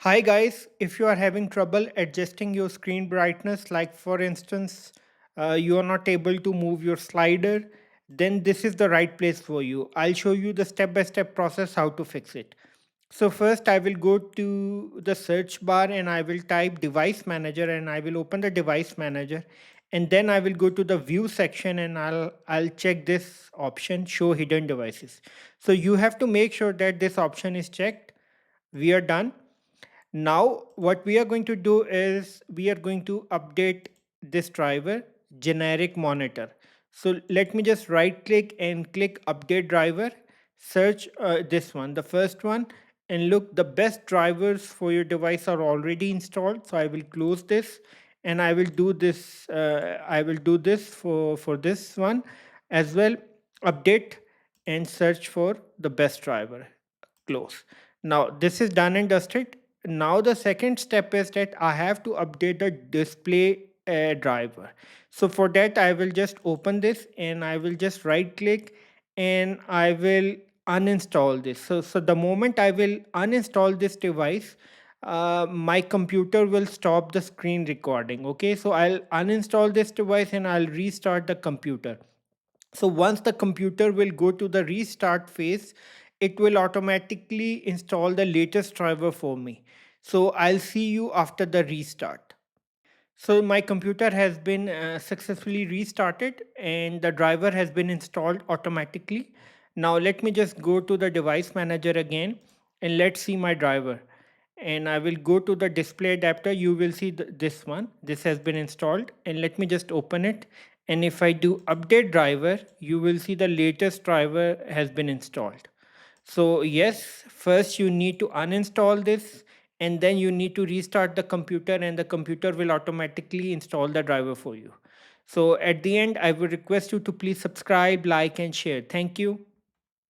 Hi guys, if you are having trouble adjusting your screen brightness, like for instance, you are not able to move your slider, then this is the right place for you. I'll show you the step by step process how to fix it. So, first, I will go to the search bar and I will type device manager and I will open the device manager. And then I will go to the view section and I'll check this option show hidden devices. So you have to make sure that this option is checked. We are done. Now, what we are going to do is we are going to update this driver generic monitor. So let me just right click and click update driver, search this one, the first one, and look, the best drivers for your device are already installed. So I will close this and I will do this. I will do this for this one as well. Update and search for the best driver. Close. Now this is done and dusted. Now the second step is that I have to update the display driver. So for that I will just open this and I will just right click and I will uninstall this. So the moment I will uninstall this device, my computer will stop the screen recording. Okay, so I'll uninstall this device and I'll restart the computer. So once the computer will go to the restart phase, it will automatically install the latest driver for me. So I'll see you after the restart. So my computer has been successfully restarted and the driver has been installed automatically. Now let me just go to the device manager again and let's see my driver. And I will go to the display adapter. You will see this one. This has been installed and let me just open it. And if I do update driver, you will see the latest driver has been installed. So yes, first you need to uninstall this and then you need to restart the computer and the computer will automatically install the driver for you. So at the end, I would request you to please subscribe, like and share. Thank you.